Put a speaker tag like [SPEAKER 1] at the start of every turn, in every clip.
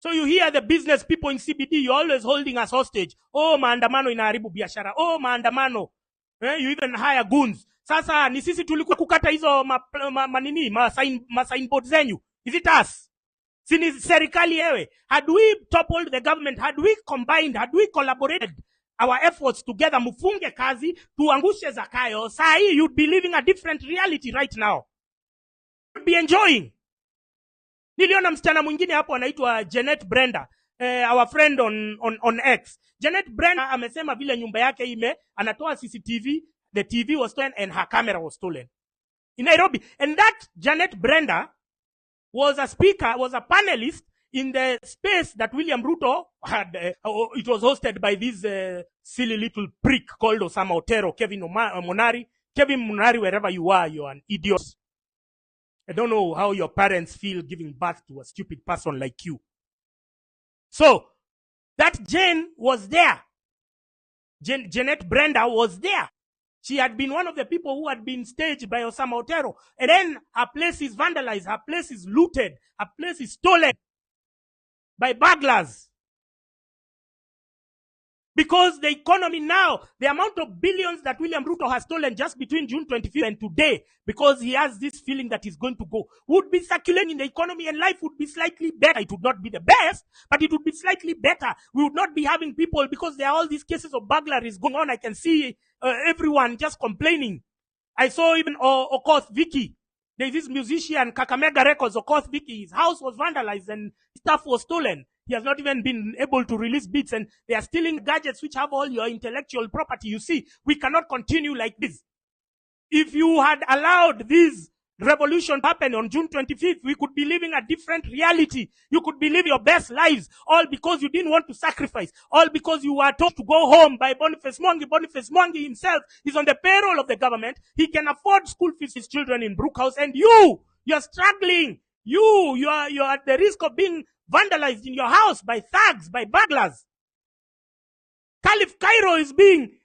[SPEAKER 1] So you hear the business people in CBD, you're always holding us hostage. Oh, maandamano inaharibu biashara. Oh, maandamano. You even hire goons. Sasa ni sisi tulikuwa kukata hizo signboard zenyu. Is it us? Sini serikali yewe. Had we toppled the government, had we combined, had we collaborated our efforts together, mufunge kazi, tuangushe Zakayo, sahi you'd be living a different reality right now. You'd be enjoying. Niliona msichana mwingine hapo anaitwa Janet Brenda, our friend on X. Janet Brenda amesema vile nyumba yake anatoa CCTV, the TV was stolen and her camera was stolen in Nairobi. And that Janet Brenda was a speaker, was a panelist in the space that William Ruto had. It was hosted by this silly little prick called Osama Otero, Kevin Monari. Kevin Monari, wherever you are, you're an idiot. I don't know how your parents feel giving birth to a stupid person like you. So, that Jane was there. Janet Brenda was there. She had been one of the people who had been staged by Osama Otero. And then her place is vandalized. Her place is looted. Her place is stolen by burglars. Because the economy now, the amount of billions that William Ruto has stolen just between June 25th and today, because he has this feeling that he's going to go, would be circulating in the economy, and life would be slightly better. It would not be the best, but it would be slightly better. We would not be having people, because there are all these cases of burglaries going on. I can see everyone just complaining. I saw even Okoth Vicky. There's this musician, Kakamega Records, Okoth Vicky. His house was vandalized and stuff was stolen. He has not even been able to release beats, and they are stealing gadgets which have all your intellectual property. You see, we cannot continue like this. If you had allowed this revolution to happen on June 25th, we could be living a different reality. You could be living your best lives, all because you didn't want to sacrifice, all because you were told to go home by Boniface Mwangi. Boniface Mwangi himself is on the payroll of the government. He can afford school fees for his children in Brookhouse, and you're struggling. You're at the risk of being vandalized in your house by thugs, by burglars. Caliph Cairo is being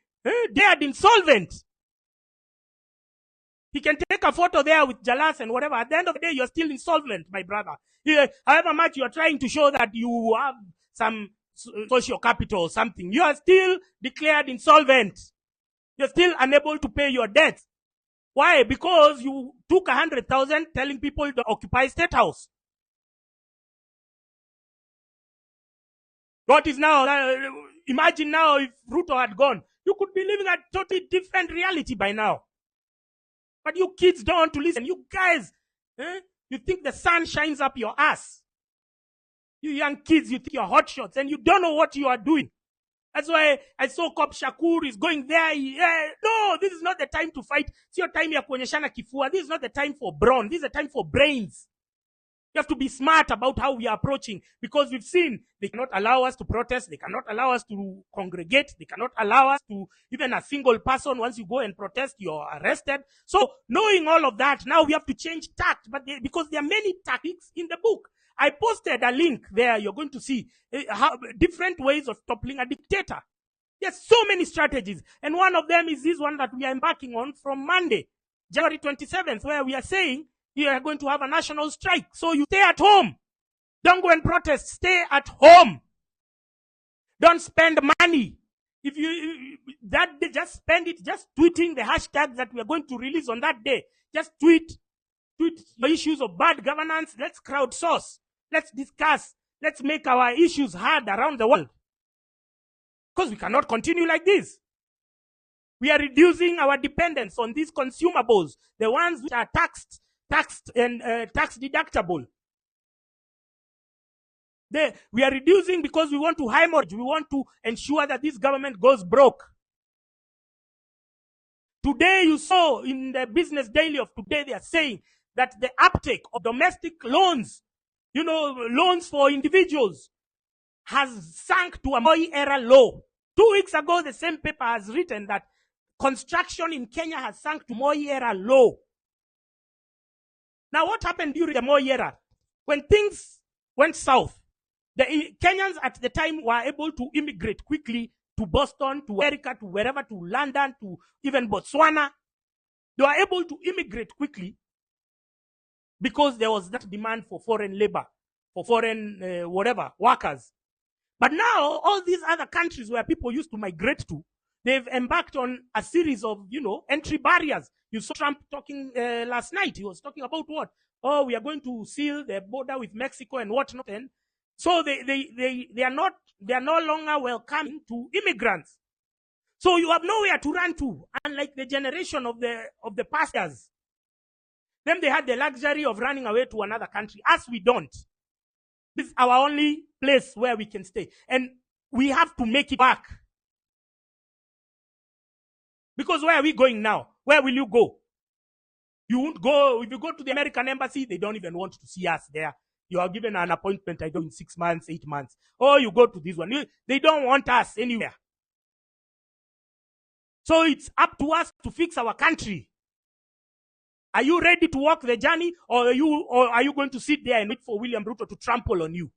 [SPEAKER 1] dared insolvent. He can take a photo there with Jalas and whatever. At the end of the day, you're still insolvent, my brother. However much you're trying to show that you have some social capital or something, you are still declared insolvent. You're still unable to pay your debt. Why? Because you took 100,000 telling people to occupy State House. What is now? Imagine now if Ruto had gone. You could be living a totally different reality by now. But you kids don't want to listen. You guys, you think the sun shines up your ass. You young kids, you think you're hot shots and you don't know what you are doing. That's why I saw Cop Shakur is going there. No, this is not the time to fight. It's your time ya kuonyeshana kifua. This is not the time for brawn. This is the time for brains. You have to be smart about how we are approaching, because we've seen they cannot allow us to protest. They cannot allow us to congregate. They cannot allow us to, even a single person, once you go and protest, you're arrested. So knowing all of that, now we have to change tact, because there are many tactics in the book. I posted a link there. You're going to see how different ways of toppling a dictator. There's so many strategies. And one of them is this one that we are embarking on from Monday, January 27th, where we are saying, you are going to have a national strike. So you stay at home. Don't go and protest. Stay at home. Don't spend money. If you that day, just spend it just tweeting the hashtags that we are going to release on that day. Just tweet the issues of bad governance. Let's crowdsource. Let's discuss. Let's make our issues heard around the world. Because we cannot continue like this. We are reducing our dependence on these consumables, the ones which are taxed and tax deductible. We are reducing because we want to hemorrhage. We want to ensure that this government goes broke. Today you saw in the Business Daily of today, they are saying that the uptake of domestic loans, loans for individuals, has sunk to a Moi era low. 2 weeks ago, the same paper has written that construction in Kenya has sunk to Moi era low. Now, what happened during the Moi era? When things went south, the Kenyans at the time were able to immigrate quickly to Boston, to America, to wherever, to London, to even Botswana. They were able to immigrate quickly because there was that demand for foreign labor, for foreign whatever workers. But now all these other countries where people used to migrate to, they've embarked on a series of, entry barriers. You saw Trump talking last night. He was talking about what? Oh, we are going to seal the border with Mexico and whatnot. And so they are no longer welcoming to immigrants. So you have nowhere to run to, unlike the generation of the past years. Then they had the luxury of running away to another country. Us, we don't. This is our only place where we can stay. And we have to make it work. Because where are we going now? Where will you go? You won't go. If you go to the American embassy, they don't even want to see us there. You are given an appointment, I don't know, in 6 months, 8 months. Or you go to this one. They don't want us anywhere. So it's up to us to fix our country. Are you ready to walk the journey, or are you going to sit there and wait for William Ruto to trample on you?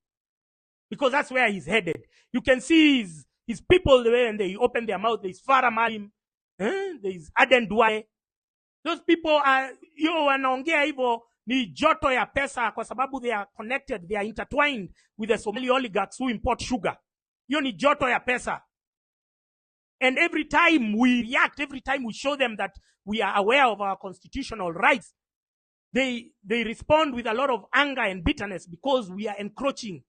[SPEAKER 1] Because that's where he's headed. You can see his people the way, and they open their mouth. There's Farah Malim, there's Aden Duale. Those people are, wanaongea hivyo ni joto ya pesa kwa sababu they are connected, they are intertwined with the Somali oligarchs who import sugar. Hiyo ni joto ya pesa. And every time we react, every time we show them that we are aware of our constitutional rights, they respond with a lot of anger and bitterness because we are encroaching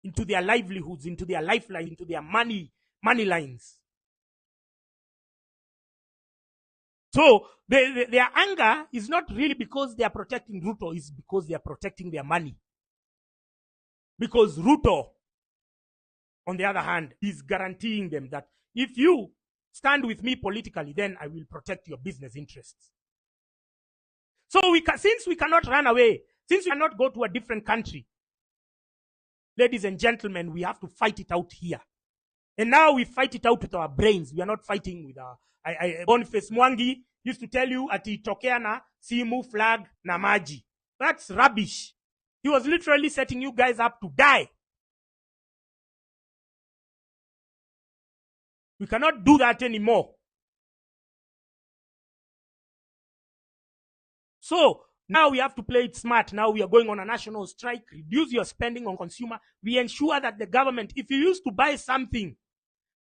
[SPEAKER 1] into their livelihoods, into their lifeline, into their money lines. So their anger is not really because they are protecting Ruto, it's because they are protecting their money. Because Ruto, on the other hand, is guaranteeing them that if you stand with me politically, then I will protect your business interests. So since we cannot run away, since we cannot go to a different country, ladies and gentlemen, we have to fight it out here. And now we fight it out with our brains. We are not fighting with our... Boniface Mwangi used to tell you ati tokea na simu, flag na maji. That's rubbish. He was literally setting you guys up to die. We cannot do that anymore. So now we have to play it smart. Now we are going on a national strike. Reduce your spending on consumer. We ensure that the government, if you used to buy something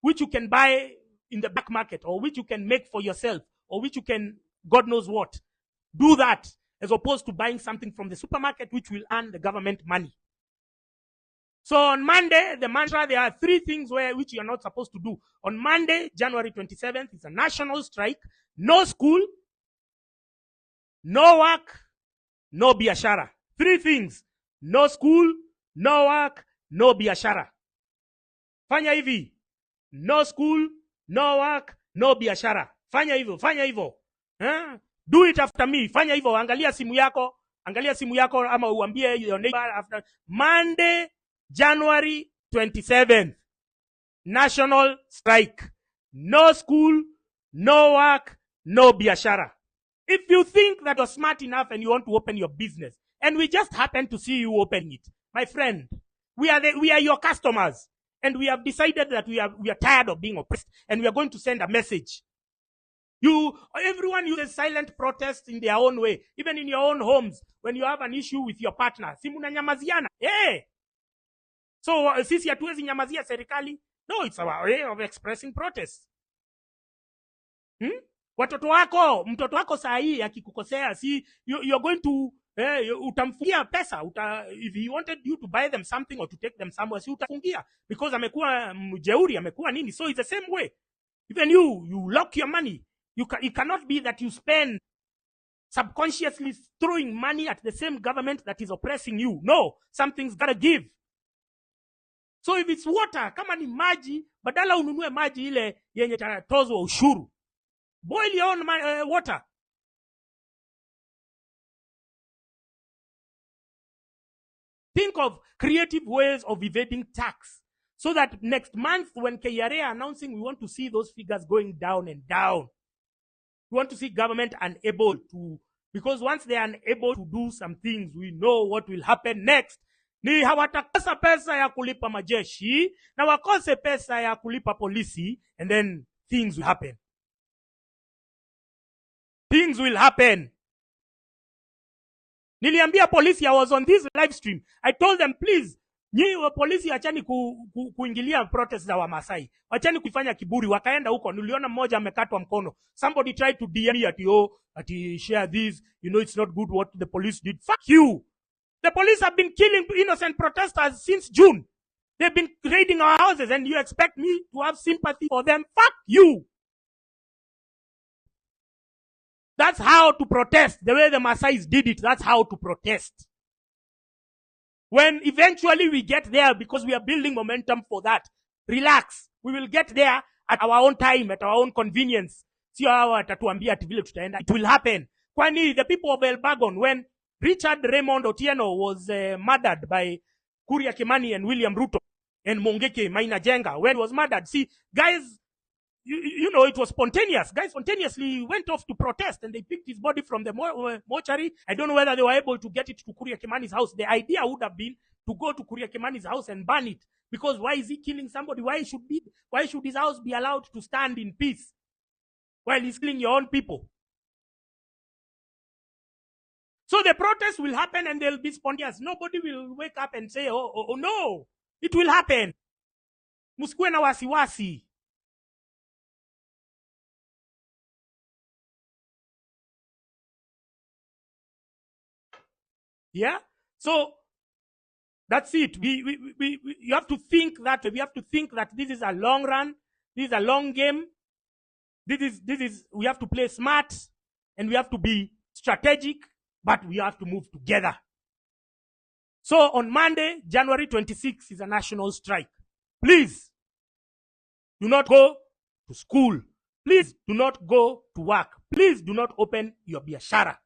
[SPEAKER 1] which you can buy in the black market, or which you can make for yourself, or which you can, God knows what, do that, as opposed to buying something from the supermarket which will earn the government money. So on Monday, the mantra, there are 3 things which you are not supposed to do. On Monday, January 27th, is a national strike. No school, no work, no biashara. 3 things. No school, no work, no biashara. Fanya hivi. No school, no work, no biashara. Fanya hivyo. Do it after me. Fanya hivyo. Angalia simu yako ama uambie your neighbor after Monday, January 27th. National strike. No school, no work, no biashara. If you think that you're smart enough and you want to open your business, and we just happen to see you open it, my friend, we are your customers. And we have decided that we are tired of being oppressed, and we are going to send a message. Everyone uses silent protest in their own way, even in your own homes. When you have an issue with your partner, si mnanyamaziana. Hey! So sisi hatuwezi nyamazia serikali. No, it's our way of expressing protest. Mtoto wako saa hii akikukosea, you're going to utamfungia pesa. If he wanted you to buy them something or to take them somewhere, si utafungia because amekuwa mjeuri, amekuwa nini. So it's the same way. Even you lock your money. It cannot be that you spend subconsciously throwing money at the same government that is oppressing you. No, something's gotta give. So if it's water, kama ni maji, badala ununue maji ile yenye tozwa ushuru, boil your own water. Think of creative ways of evading tax so that next month when KRA are announcing, we want to see those figures going down and down. We want to see government unable to, because once they are unable to do some things, we know what will happen next. Ni hawatakosa pesa ya kulipa majeshi, na wakose pesa ya kulipa polisi, and then things will happen. Things will happen. Niliambia polisi, I was on this live stream. I told them, please, nyi polisi achani kuingilia protest za Wamasai. Achani kufanya kiburi. Wakaenda huko. Niliona mmoja amekatwa mkono. Somebody tried to DM me at share this. You know it's not good what the police did. Fuck you. The police have been killing innocent protesters since June. They've been raiding our houses and you expect me to have sympathy for them? Fuck you. That's how to protest. The way the Maasais did it, that's how to protest. When eventually we get there, because we are building momentum for that, relax. We will get there at our own time, at our own convenience. It will happen. Kwani the people of Elbagon, when Richard Raymond Otieno was murdered by Kuria Kimani and William Ruto and Mongeke Maina Jenga, when he was murdered, see, guys, you know, it was spontaneous. Guys spontaneously went off to protest and they picked his body from the mortuary. I don't know whether they were able to get it to Kuria Kimani's house. The idea would have been to go to Kuria Kimani's house and burn it. Because why is he killing somebody? Why should his house be allowed to stand in peace while he's killing your own people? So the protest will happen and they'll be spontaneous. Nobody will wake up and say, oh no. It will happen. Musikue na wasiwasi. Yeah? So that's it. You have to think that this is a long run. This is a long game. We have to play smart and we have to be strategic, but we have to move together. So on Monday, January 26th is a national strike. Please do not go to school. Please do not go to work. Please do not open your biashara.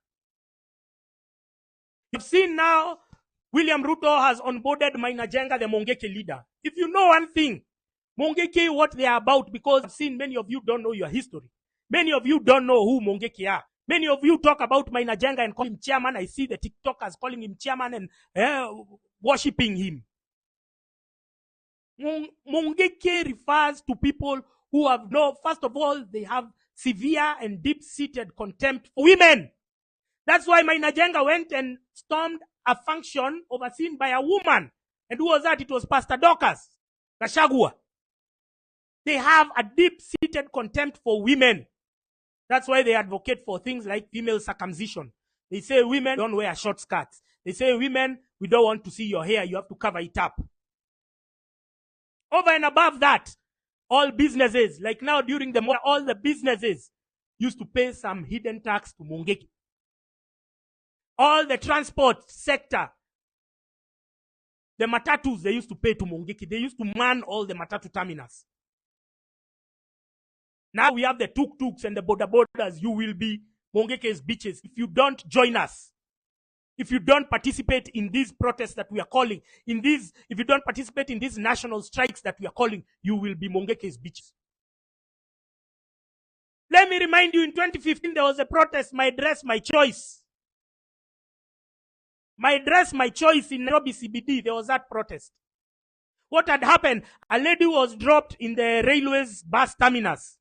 [SPEAKER 1] You've seen now, William Ruto has onboarded Maina Jenga, the Mongeke leader. If you know one thing, Mongeke, what they are about, because I've seen many of you don't know your history. Many of you don't know who Mongeke are. Many of you talk about Maina Jenga and call him chairman. I see the TikTokers calling him chairman and worshipping him. Mongeke refers to people who have first of all, they have severe and deep-seated contempt for women. That's why Maina Jenga went and stormed a function overseen by a woman. And who was that? It was Pastor Dorcas Gachagua. They have a deep-seated contempt for women. That's why they advocate for things like female circumcision. They say women don't wear short skirts. They say women, we don't want to see your hair. You have to cover it up. Over and above that, all businesses, like now during the war, all the businesses used to pay some hidden tax to Mongeke. All the transport sector, the matatus, they used to pay to Mongeke. They used to man all the matatu terminals. Now we have the tuk-tuks and the boda-bodas. You will be Mongeke's bitches. If you don't join us, if you don't participate in these protests that we are calling, if you don't participate in these national strikes that we are calling, you will be Mongeke's bitches. Let me remind you, in 2015, there was a protest, My Dress, My Choice. My Dress, My Choice in Nairobi CBD. There was that protest. What had happened? A lady was dropped in the railways bus terminus.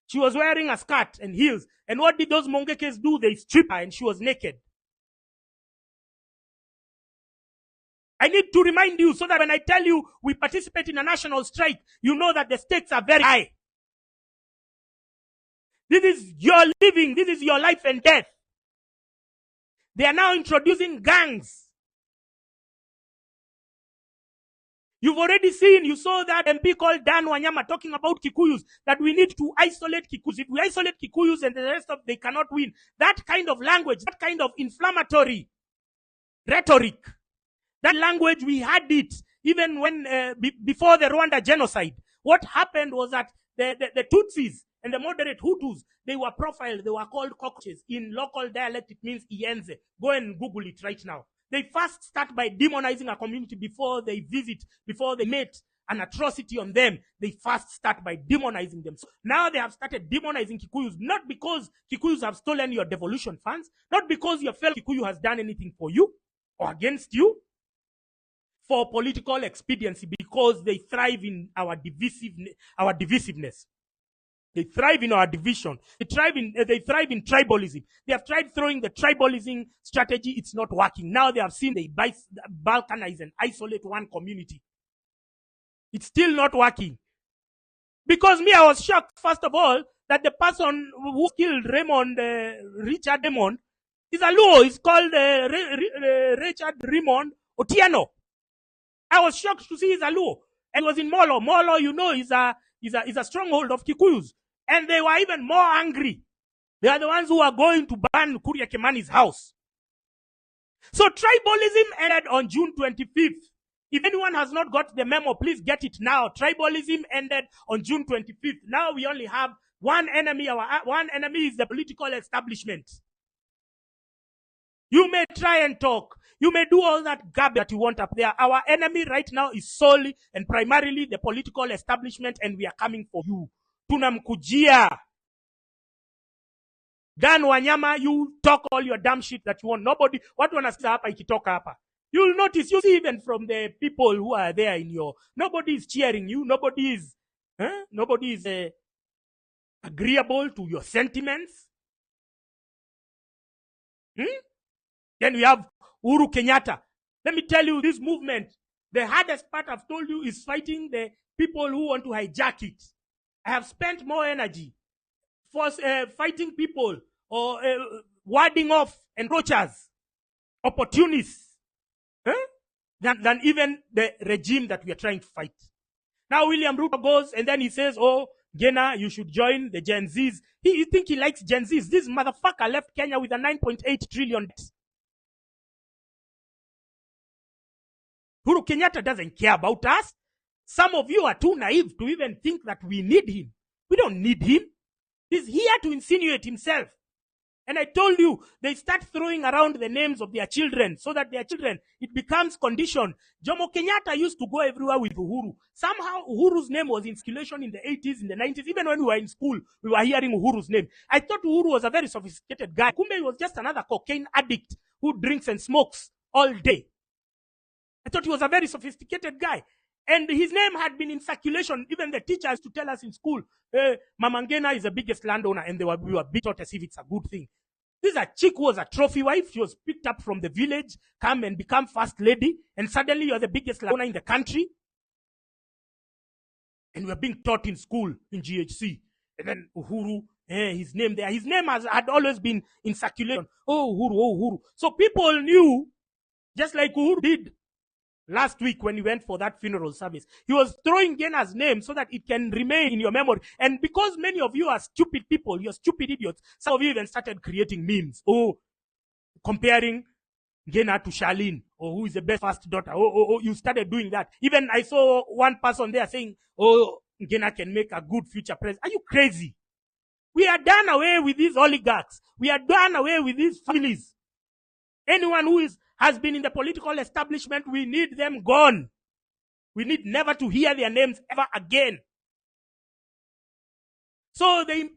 [SPEAKER 1] She was wearing a skirt and heels. And what did those Mongekes do? They stripped her and she was naked. I need to remind you so that when I tell you we participate in a national strike, you know that the stakes are very high. This is your living. This is your life and death. They are now introducing gangs. You've already seen, you saw that MP called Dan Wanyama talking about Kikuyus, that we need to isolate Kikuyus. If we isolate Kikuyus and the rest of they cannot win, that kind of language, that kind of inflammatory rhetoric, that language, we had it even when, before the Rwanda genocide. What happened was that the Tutsis and the moderate Hutus, they were profiled, they were called cockroaches. In local dialect, it means Ienze. Go and Google it right now. They first start by demonizing a community before they visit, before they make an atrocity on them. They first start by demonizing them. So now they have started demonizing Kikuyus, not because Kikuyus have stolen your devolution funds, not because your fellow Kikuyu has done anything for you or against you, for political expediency, because they thrive in our divisiveness. They thrive in our division. They thrive in tribalism. They have tried throwing the tribalism strategy. It's not working. Now they have seen they balkanize and isolate one community. It's still not working. Because me, I was shocked, first of all, that the person who killed Richard Raymond, is a Luo. He's called Richard Raymond Otieno. I was shocked to see he's a Luo. And it was in Molo. Molo, you know, is a stronghold of Kikuyus. And they were even more angry. They are the ones who are going to burn Kuria Kimani's house. So tribalism ended on June 25th. If anyone has not got the memo, please get it now. Tribalism ended on June 25th. Now we only have one enemy. Our one enemy is the political establishment. You may try and talk. You may do all that garbage that you want up there. Our enemy right now is solely and primarily the political establishment, and we are coming for you. Tunamkujia. Dan Wanyama, you talk all your damn shit that you want. Nobody, what wanasikiza hapa ikitoka hapa. You'll notice, you see even from the people who are there in your, nobody is cheering you. Nobody is agreeable to your sentiments. Then we have Uhuru Kenyatta. Let me tell you, this movement, the hardest part I've told you is fighting the people who want to hijack it. I have spent more energy for fighting people or warding off encroachers, opportunists, than even the regime that we are trying to fight. Now William Ruto goes and then he says, oh, Gena, you should join the Gen Zs. You think he likes Gen Zs? This motherfucker left Kenya with a 9.8 trillion debt. Uhuru Kenyatta doesn't care about us. Some of you are too naive to even think that we need him. We don't need him. He's here to insinuate himself. And I told you, they start throwing around the names of their children so that their children, it becomes conditioned. Jomo Kenyatta used to go everywhere with Uhuru. Somehow Uhuru's name was in circulation in the 80s, in the 90s. Even when we were in school, we were hearing Uhuru's name. I thought Uhuru was a very sophisticated guy. Kumbe was just another cocaine addict who drinks and smokes all day. I thought he was a very sophisticated guy. And his name had been in circulation. Even the teachers to tell us in school, Mama Ngina is the biggest landowner, and we were beat out as if it's a good thing. This is a chick who was a trophy wife. She was picked up from the village, come and become first lady, and suddenly you're the biggest landowner in the country. And we're being taught in school, in GHC. And then Uhuru, his name there. His name had always been in circulation. Oh, Uhuru, oh, Uhuru. So people knew, just like Uhuru did last week when he went for that funeral service. He was throwing Gena's name so that it can remain in your memory. And because many of you are stupid people, you're stupid idiots, some of you even started creating memes. Oh, comparing Gena to Charlene, or who is the best first daughter. Oh, you started doing that. Even I saw one person there saying, oh, Gena can make a good future president. Are you crazy? We are done away with these oligarchs. We are done away with these families. Anyone who has been in the political establishment, we need them gone. We need never to hear their names ever again. So they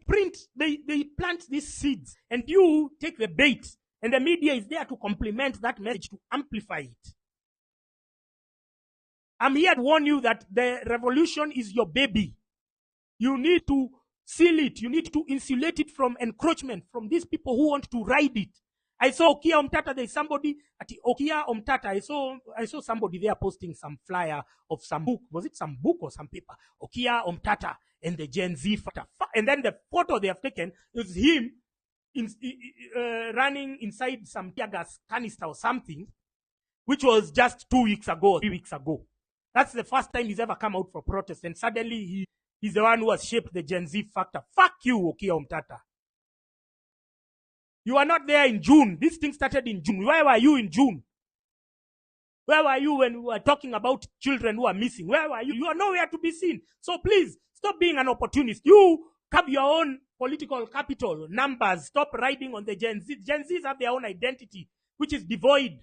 [SPEAKER 1] plant these seeds, and you take the bait, and the media is there to complement that message, to amplify it. I'm here to warn you that the revolution is your baby. You need to seal it. You need to insulate it from encroachment, from these people who want to ride it. I saw Okia Omtata. There's somebody at Okia Omtata. I saw somebody there posting some flyer of some book. Was it some book or some paper? Okia Omtata and the Gen Z factor. And then the photo they have taken is him running inside some tear gas canister or something, which was just 2 weeks ago, 3 weeks ago. That's the first time he's ever come out for protest. And suddenly he's the one who has shaped the Gen Z factor. Fuck you, Okia Omtata. You are not there in June. This thing started in June. Where were you in June? Where were you when we were talking about children who are missing? Where were you? You are nowhere to be seen. So please, stop being an opportunist. You have your own political capital, numbers. Stop riding on the Gen Z. Gen Zs have their own identity, which is devoid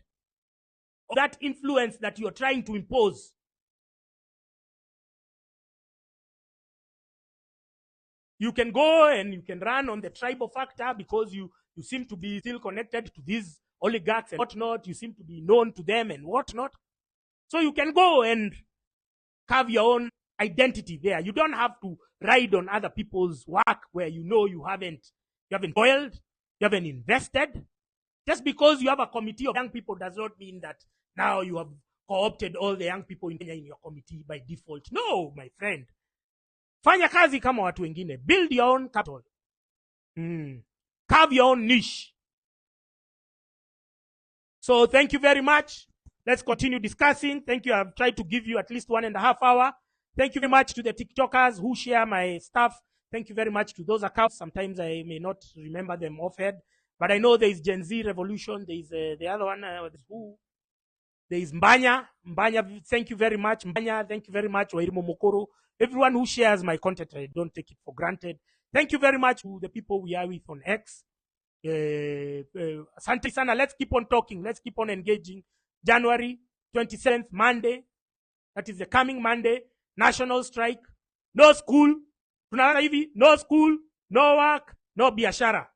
[SPEAKER 1] of that influence that you're trying to impose. You can go and you can run on the tribal factor because you seem to be still connected to these oligarchs and whatnot. You seem to be known to them and whatnot. So you can go and carve your own identity there. You don't have to ride on other people's work where you haven't toiled, you haven't invested. Just because you have a committee of young people does not mean that now you have co-opted all the young people in Kenya in your committee by default. No, my friend. Fanya kazi kama watu wengine. Build your own capital. Carve your own niche. So thank you very much. Let's continue discussing. Thank you. I've tried to give you at least 1.5 hours. Thank you very much to the TikTokers who share my stuff. Thank you very much to those accounts. Sometimes I may not remember them offhand, but I know there is Gen Z Revolution. There is the other one. There is Mbanya. Mbanya, thank you very much. Mbanya, thank you very much. Wairimo Mokoro. Everyone who shares my content, I don't take it for granted. Thank you very much to the people we are with on X. Asante sana. Let's keep on talking. Let's keep on engaging. January 27th, Monday. That is the coming Monday. National strike. No school. No school, no work, no biashara.